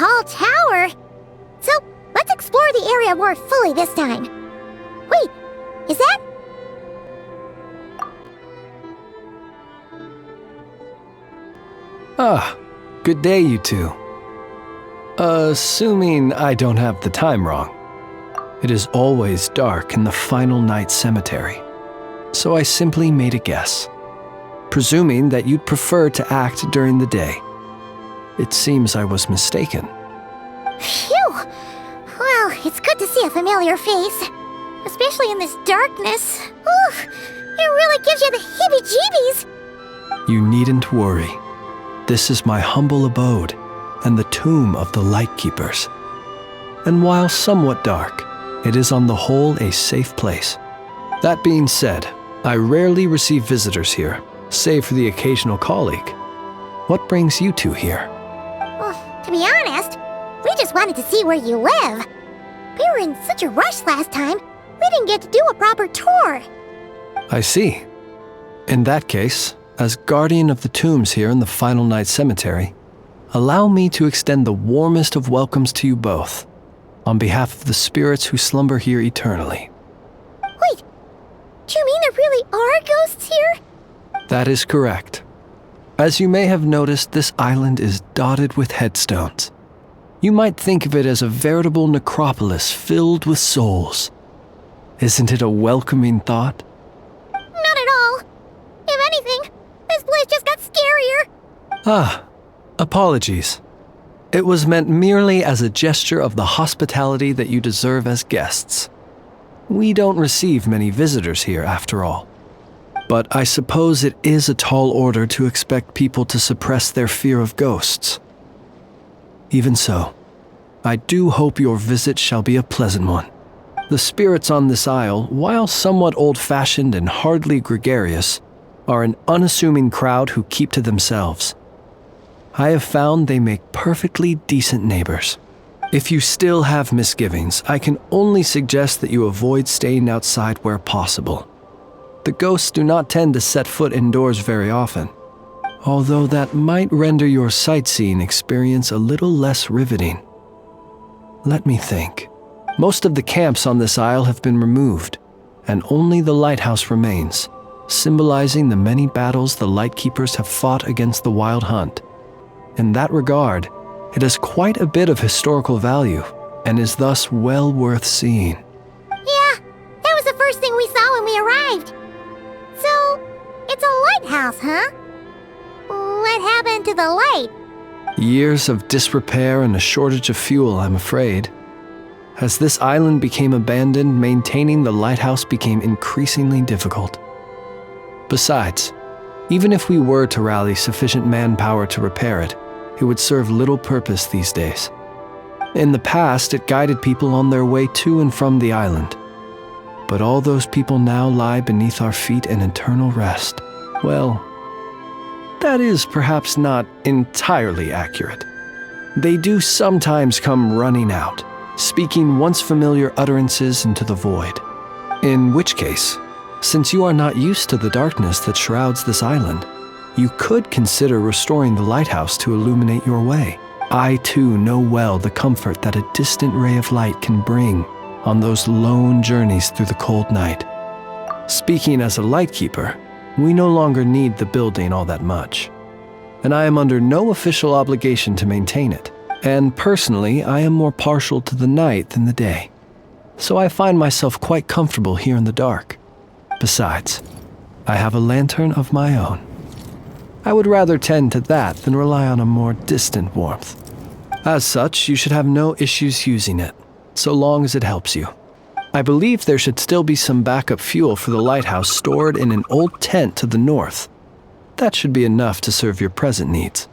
tall tower. So, let's explore the area more fully this time. Wait, is that... Ah, good day, you two. Assuming I don't have the time wrong. It is always dark in the final night cemetery, so I simply made a guess, presuming that you'd prefer to act during the day. It seems I was mistaken. Phew! Well, it's good to see a familiar face, especially in this darkness. Oof! It really gives you the heebie-jeebies! You needn't worry. This is my humble abode and the tomb of the Lightkeepers. And while somewhat dark, it is on the whole a safe place. That being said, I rarely receive visitors here, save for the occasional colleague. What brings you two here? Well, to be honest, we just wanted to see where you live. We were in such a rush last time, we didn't get to do a proper tour. I see. In that case, as guardian of the tombs here in the Final Night Cemetery, allow me to extend the warmest of welcomes to you both, on behalf of the spirits who slumber here eternally. Wait, do you mean there really are ghosts here? That is correct. As you may have noticed, this island is dotted with headstones. You might think of it as a veritable necropolis filled with souls. Isn't it a welcoming thought? Not at all. If anything, this place just got scarier. Ah, apologies. It was meant merely as a gesture of the hospitality that you deserve as guests. We don't receive many visitors here, after all. But I suppose it is a tall order to expect people to suppress their fear of ghosts. Even so, I do hope your visit shall be a pleasant one. The spirits on this isle, while somewhat old-fashioned and hardly gregarious, are an unassuming crowd who keep to themselves. I have found they make perfectly decent neighbors. If you still have misgivings, I can only suggest that you avoid staying outside where possible. The ghosts do not tend to set foot indoors very often, although that might render your sightseeing experience a little less riveting. Let me think. Most of the camps on this isle have been removed, and only the lighthouse remains, symbolizing the many battles the Lightkeepers have fought against the Wild Hunt. In that regard, it has quite a bit of historical value, and is thus well worth seeing. Yeah, that was the first thing we saw when we arrived. So, it's a lighthouse, huh? What happened to the light? Years of disrepair and a shortage of fuel, I'm afraid. As this island became abandoned, maintaining the lighthouse became increasingly difficult. Besides, even if we were to rally sufficient manpower to repair it, it would serve little purpose these days. In the past, it guided people on their way to and from the island. But all those people now lie beneath our feet in eternal rest. Well, that is perhaps not entirely accurate. They do sometimes come running out, speaking once familiar utterances into the void. In which case, since you are not used to the darkness that shrouds this island, you could consider restoring the lighthouse to illuminate your way. I too know well the comfort that a distant ray of light can bring on those lone journeys through the cold night. Speaking as a lightkeeper, we no longer need the building all that much, and I am under no official obligation to maintain it. And personally, I am more partial to the night than the day, so I find myself quite comfortable here in the dark. Besides, I have a lantern of my own. I would rather tend to that than rely on a more distant warmth. As such, you should have no issues using it, so long as it helps you. I believe there should still be some backup fuel for the lighthouse stored in an old tent to the north. That should be enough to serve your present needs.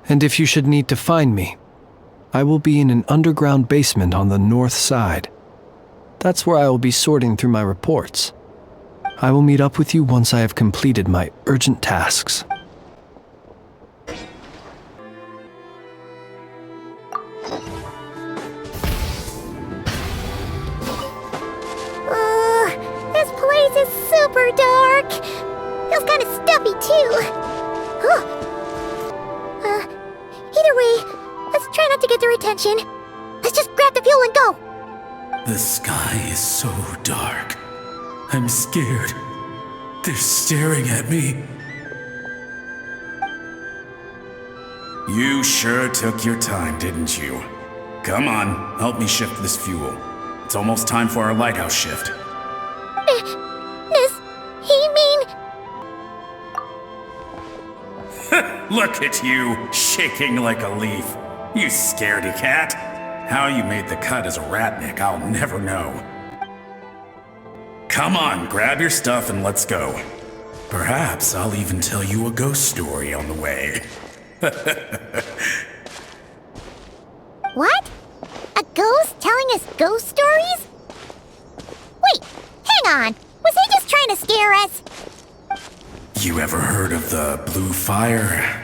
And if you should need to find me, I will be in an underground basement on the north side. That's where I will be sorting through my reports. I will meet up with you once I have completed my urgent tasks. This place is super dark. Feels kind of stuffy too. Either way, let's try not to get get their attention. Let's just grab the fuel and go. The sky is so dark. I'm scared. They're staring at me. You sure took your time, didn't you? Come on, help me shift this fuel. It's almost time for our lighthouse shift. Does he mean... Look at you, shaking like a leaf. You scaredy cat. How you made the cut as a ratnik, I'll never know. Come on, grab your stuff and let's go. Perhaps I'll even tell you a ghost story on the way. What? A ghost telling us ghost stories? Wait, hang on. Was he just trying to scare us? You ever heard of the blue fire?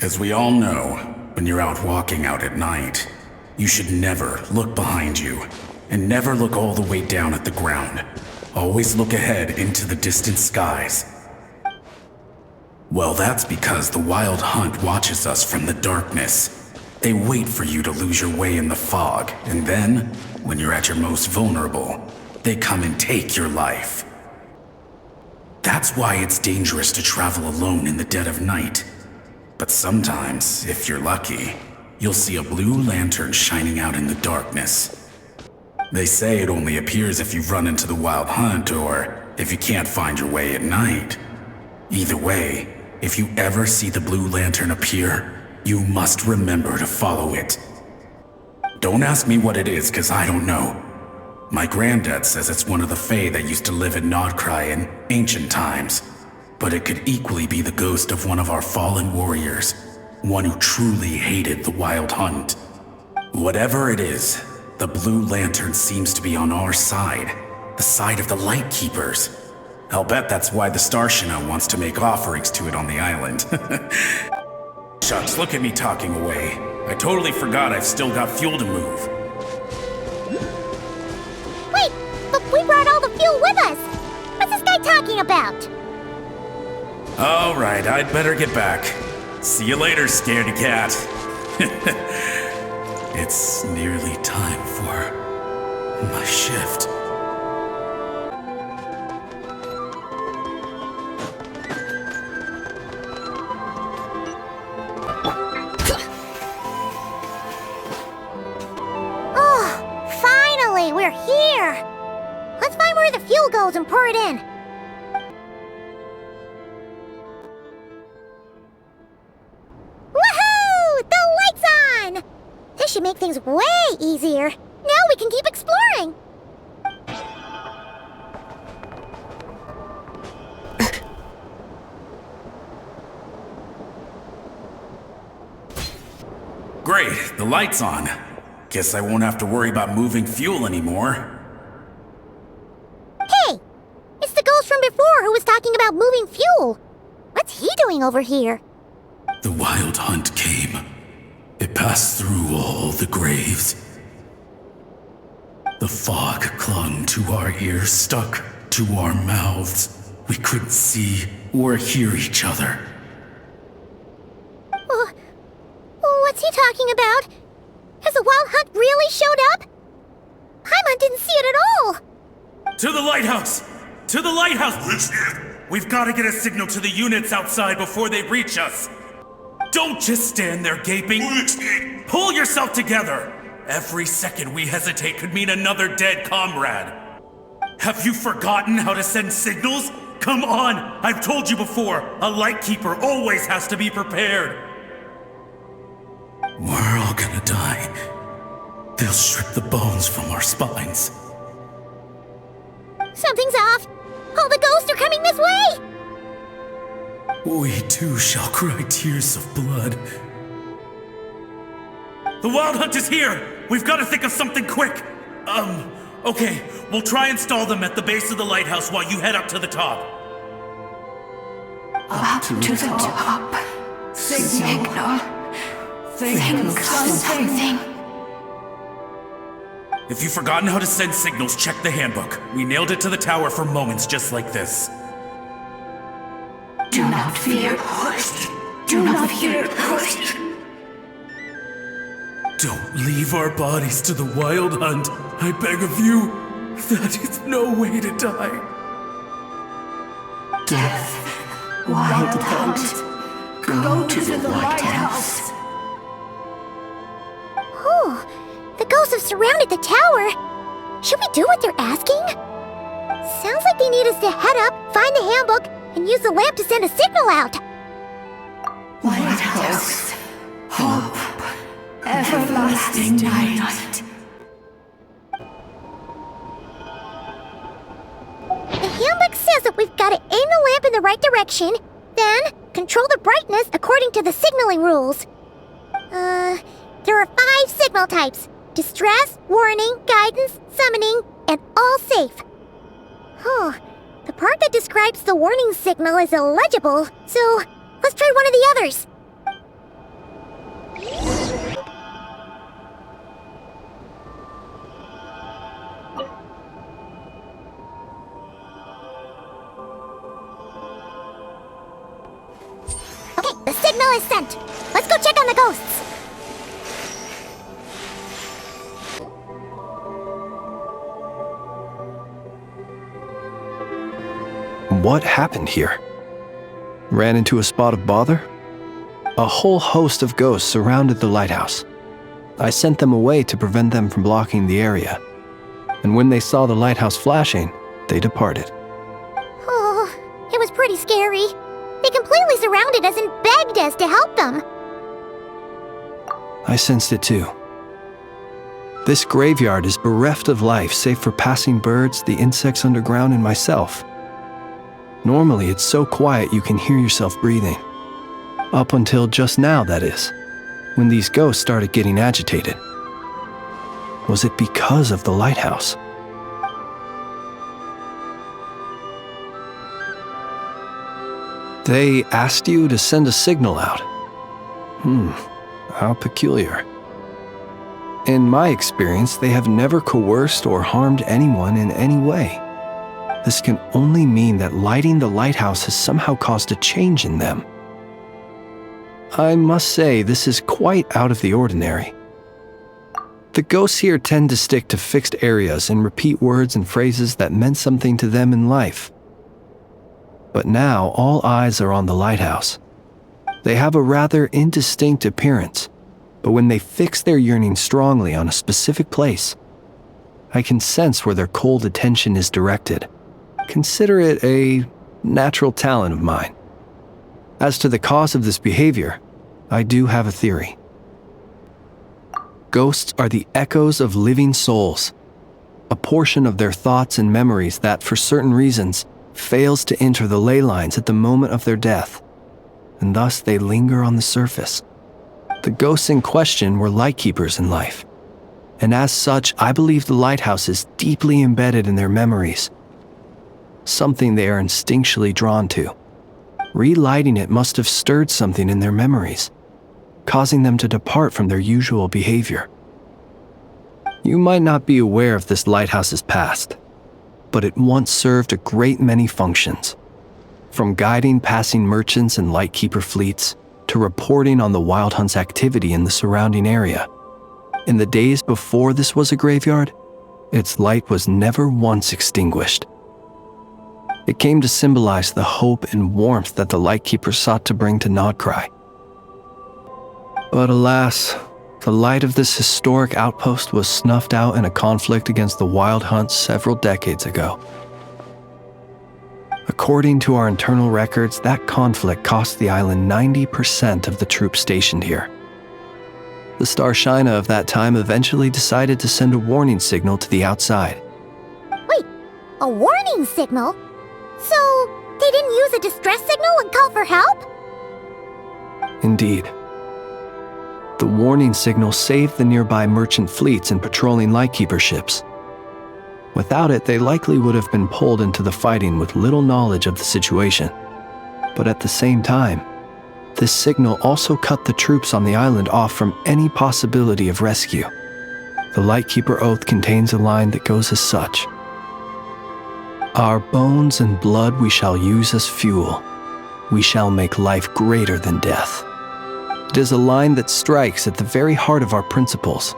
As we all know, when you're out walking out at night, you should never look behind you, and never look all the way down at the ground. Always look ahead into the distant skies. Well, that's because the Wild Hunt watches us from the darkness. They wait for you to lose your way in the fog, and then, when you're at your most vulnerable, they come and take your life. That's why it's dangerous to travel alone in the dead of night. But sometimes, if you're lucky, you'll see a blue lantern shining out in the darkness. They say it only appears if you've run into the Wild Hunt or if you can't find your way at night. Either way, if you ever see the blue lantern appear, you must remember to follow it. Don't ask me what it is, 'cause I don't know. My granddad says it's one of the Fae that used to live in Nod-krai in ancient times. But it could equally be the ghost of one of our fallen warriors, one who truly hated the Wild Hunt. Whatever it is, the blue lantern seems to be on our side, the side of the Light Keepers. I'll bet that's why the Starshina wants to make offerings to it on the island. Shucks, look at me talking away. I totally forgot I've still got fuel to move. Wait, but we brought all the fuel with us. What's this guy talking about? All right, I'd better get back. See you later, scaredy cat. It's nearly time for my shift. Oh, finally, we're here. Let's find where the fuel goes and pour it in. This should make things way easier. Now we can keep exploring. Great, the light's on. Guess I won't have to worry about moving fuel anymore. Hey, it's the ghost from before who was talking about moving fuel. What's he doing over here? The Wild Hunt came. It passed through all the graves. The fog clung to our ears, stuck to our mouths. We couldn't see or hear each other. What's he talking about? Has the Wild Hunt really showed up? Paimon didn't see it at all. To the lighthouse! To the lighthouse! We've got to get a signal to the units outside before they reach us. Don't just stand there gaping. Pull yourself together. Every second we hesitate could mean another dead comrade. Have you forgotten how to send signals? Come on! I've told you before, a light keeper always has to be prepared. We're all gonna die. They'll strip the bones from our spines. Something's off. All the ghosts are coming this way. We too shall cry tears of blood. The Wild Hunt is here! We've got to think of something quick! Okay, we'll try and stall them at the base of the lighthouse while you head up to the top. Up to the top. Signal. Think something. If you've forgotten how to send signals, check the handbook. We nailed it to the tower for moments just like this. Do not fear, host. Do not fear, ghost. Don't leave our bodies to the wild hunt, I beg of you. That is no way to die. Death, wild hunt. Go to the lighthouse. Oh, the ghosts have surrounded the tower. Should we do what they're asking? Sounds like they need us to head up, find the handbook, and use the lamp to send a signal out. Lighthouse. Hope. Everlasting night. The handbook says that we've got to aim the lamp in the right direction, then control the brightness according to the signaling rules. There are 5 signal types: distress, warning, guidance, summoning, and all safe. Huh. The part that describes the warning signal is illegible, so let's try one of the others. Okay, the signal is sent. Let's go check on the ghosts. What happened here? Ran into a spot of bother? A whole host of ghosts surrounded the lighthouse. I sent them away to prevent them from blocking the area. And when they saw the lighthouse flashing, they departed. Oh, it was pretty scary. They completely surrounded us and begged us to help them. I sensed it too. This graveyard is bereft of life save for passing birds, the insects underground, and myself. Normally, it's so quiet you can hear yourself breathing. Up until just now, that is, when these ghosts started getting agitated. Was it because of the lighthouse? They asked you to send a signal out. How peculiar. In my experience, they have never coerced or harmed anyone in any way. This can only mean that lighting the lighthouse has somehow caused a change in them. I must say, this is quite out of the ordinary. The ghosts here tend to stick to fixed areas and repeat words and phrases that meant something to them in life. But now all eyes are on the lighthouse. They have a rather indistinct appearance, but when they fix their yearning strongly on a specific place, I can sense where their cold attention is directed. Consider it a natural talent of mine. As to the cause of this behavior, I do have a theory. Ghosts are the echoes of living souls, a portion of their thoughts and memories that, for certain reasons, fails to enter the ley lines at the moment of their death, and thus they linger on the surface. The ghosts in question were lightkeepers in life, and as such, I believe the lighthouse is deeply embedded in their memories, something they are instinctually drawn to. Relighting it must have stirred something in their memories, causing them to depart from their usual behavior. You might not be aware of this lighthouse's past, but it once served a great many functions, from guiding passing merchants and lightkeeper fleets to reporting on the Wild Hunt's activity in the surrounding area. In the days before this was a graveyard, its light was never once extinguished. It came to symbolize the hope and warmth that the lightkeeper sought to bring to nod-krai. But alas, the light of this historic outpost was snuffed out in a conflict against the Wild Hunt several decades ago. According to our internal records, that conflict cost the island 90% of the troops stationed here. The Starshina of that time eventually decided to send a warning signal to the outside. Wait, a warning signal? So, they didn't use a distress signal and call for help? Indeed. The warning signal saved the nearby merchant fleets and patrolling lightkeeper ships. Without it, they likely would have been pulled into the fighting with little knowledge of the situation. But at the same time, this signal also cut the troops on the island off from any possibility of rescue. The Lightkeeper Oath contains a line that goes as such: "Our bones and blood we shall use as fuel. we shall make life greater than death. It is a line that strikes at the very heart of our principles.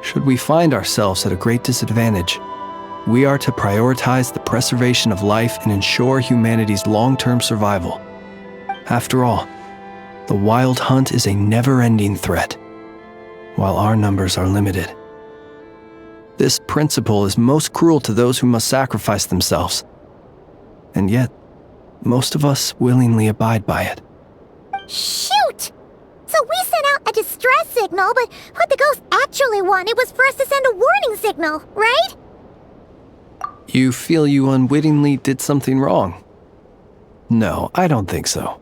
Should we find ourselves at a great disadvantage, we are to prioritize the preservation of life and ensure humanity's long-term survival. After all, the wild hunt is a never-ending threat, while our numbers are limited. This principle is most cruel to those who must sacrifice themselves, and yet, most of us willingly abide by it. Shoot! So we sent out a distress signal, but what the ghost actually wanted was for us to send a warning signal, right? You feel you unwittingly did something wrong? No, I don't think so.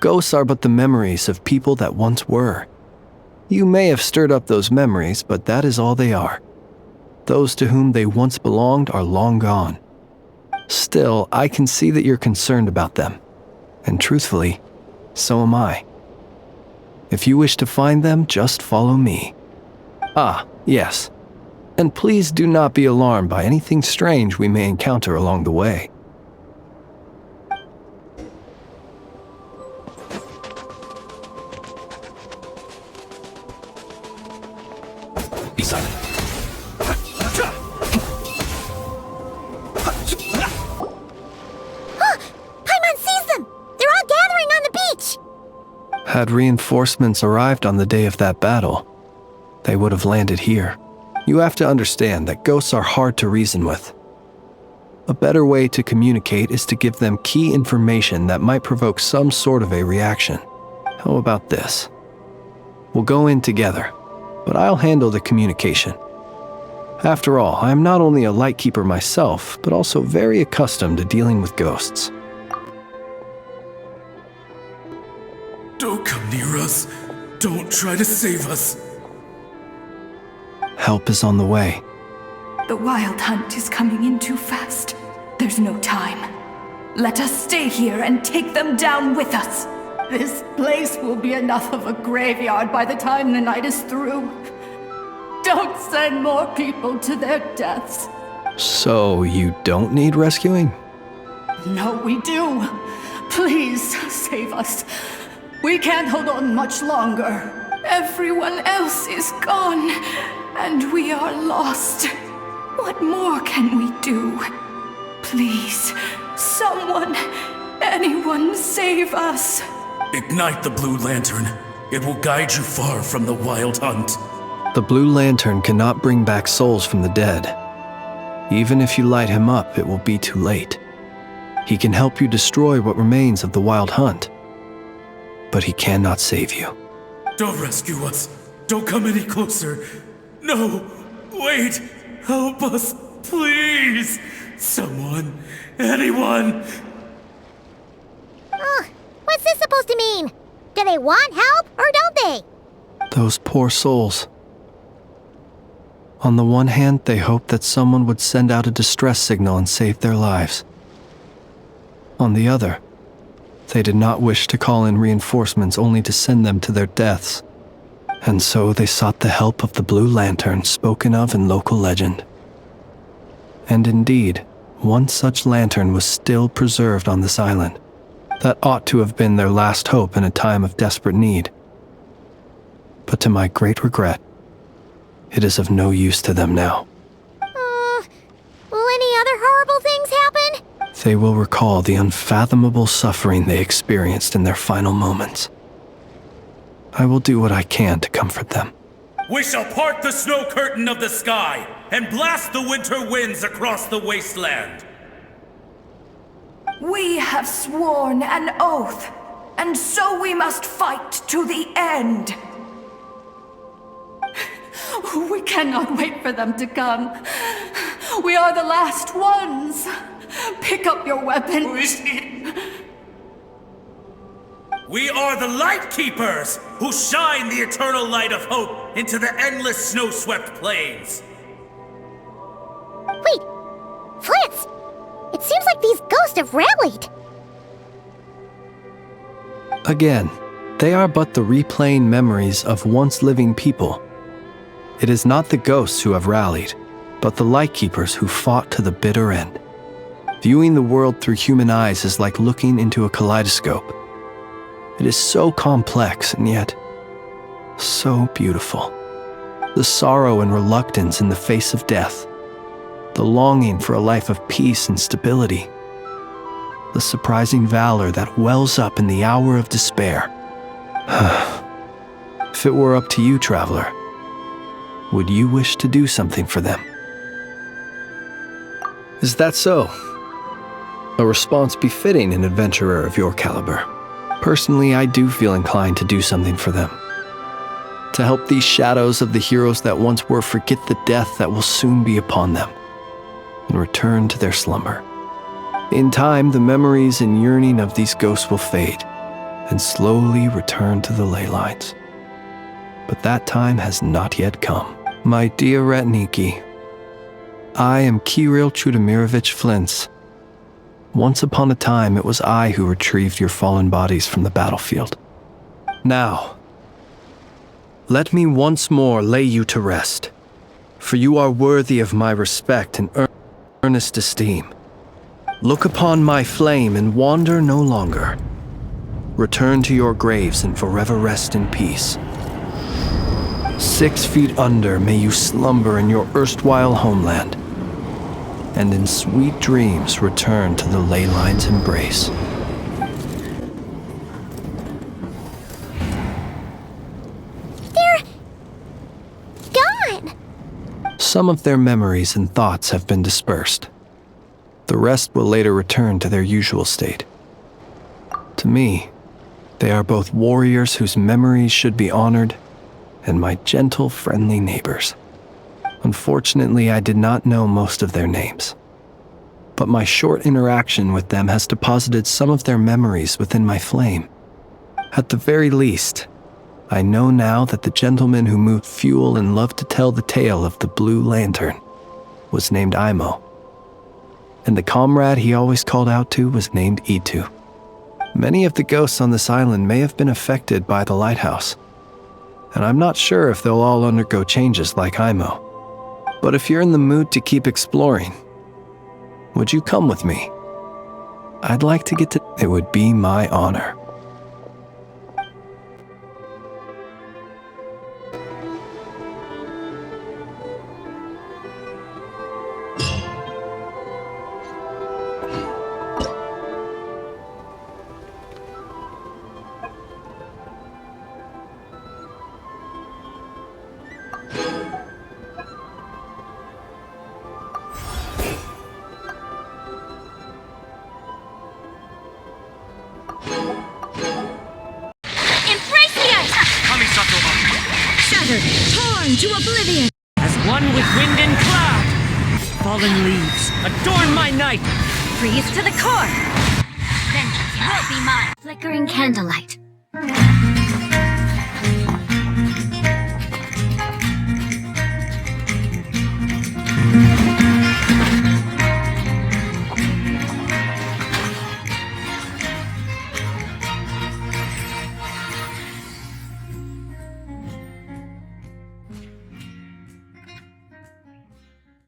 Ghosts are but the memories of people that once were. You may have stirred up those memories, but that is all they are. Those to whom they once belonged are long gone. Still, I can see that you're concerned about them. And truthfully, so am I. If you wish to find them, just follow me. Ah, yes. And please do not be alarmed by anything strange we may encounter along the way. Be silent. Paimon sees them! They're all gathering on the beach! Had reinforcements arrived on the day of that battle, they would have landed here. You have to understand that ghosts are hard to reason with. A better way to communicate is to give them key information that might provoke some sort of a reaction. How about this? We'll go in together, but I'll handle the communication. After all, I am not only a lightkeeper myself, but also very accustomed to dealing with ghosts. Don't come near us. Don't try to save us. Help is on the way. The wild hunt is coming in too fast. There's no time. Let us stay here and take them down with us. This place will be enough of a graveyard by the time the night is through. Don't send more people to their deaths. So you don't need rescuing? No, we do. Please, save us. We can't hold on much longer. Everyone else is gone, and we are lost. What more can we do? Please, someone, anyone save us. Ignite the blue lantern. It will guide you far from the wild hunt. The blue lantern cannot bring back souls from the dead. Even if you light him up, it will be too late. He can help you destroy what remains of the wild hunt, but he cannot save you. Don't rescue us. Don't come any closer. No, wait. Help us, please. Someone, anyone. What's this supposed to mean? Do they want help, or don't they? Those poor souls. On the one hand, they hoped that someone would send out a distress signal and save their lives. On the other, they did not wish to call in reinforcements only to send them to their deaths. And so they sought the help of the Blue Lantern spoken of in local legend. And indeed, one such lantern was still preserved on this island. That ought to have been their last hope in a time of desperate need. But to my great regret, it is of no use to them now. Will any other horrible things happen? They will recall the unfathomable suffering they experienced in their final moments. I will do what I can to comfort them. We shall part the snow curtain of the sky and blast the winter winds across the wasteland. We have sworn an oath, and so we must fight to the end. We cannot wait for them to come. We are the last ones. Pick up your weapons. We are the Light Keepers, who shine the eternal light of hope into the endless snow-swept plains. Wait, Fritz! It seems like these ghosts have rallied. Again, they are but the replaying memories of once living people. It is not the ghosts who have rallied, but the Lightkeepers who fought to the bitter end. Viewing the world through human eyes is like looking into a kaleidoscope. It is so complex and yet so beautiful. The sorrow and reluctance in the face of death, the longing for a life of peace and stability, the surprising valor that wells up in the hour of despair. If it were up to you, traveler, would you wish to do something for them? Is that so? A response befitting an adventurer of your caliber. Personally, I do feel inclined to do something for them. To help these shadows of the heroes that once were forget the death that will soon be upon them and return to their slumber. In time, the memories and yearning of these ghosts will fade and slowly return to the ley lines. But that time has not yet come. My dear Retniki, I am Kirill Chudamirovich Flintz. Once upon a time, it was I who retrieved your fallen bodies from the battlefield. Now, let me once more lay you to rest, for you are worthy of my respect and earnest esteem. Look upon my flame and wander no longer. Return to your graves and forever rest in peace. 6 feet under may you slumber in your erstwhile homeland, and in sweet dreams return to the ley line's embrace. They're gone. Some of their memories and thoughts have been dispersed. The rest will later return to their usual state. To me, they are both warriors whose memories should be honored and my gentle, friendly neighbors. Unfortunately, I did not know most of their names, but my short interaction with them has deposited some of their memories within my flame. At the very least, I know now that the gentleman who moved fuel and loved to tell the tale of the Blue Lantern was named Imo, and the comrade he always called out to was named Itu. Many of the ghosts on this island may have been affected by the lighthouse, and I'm not sure if they'll all undergo changes like Imo. But if you're in the mood to keep exploring, would you come with me? I'd like to get to... It would be my honor. Torn to oblivion! As one with wind and cloud! Fallen leaves, adorn my night! Freeze to the core! Vengeance will be mine! Flickering candlelight.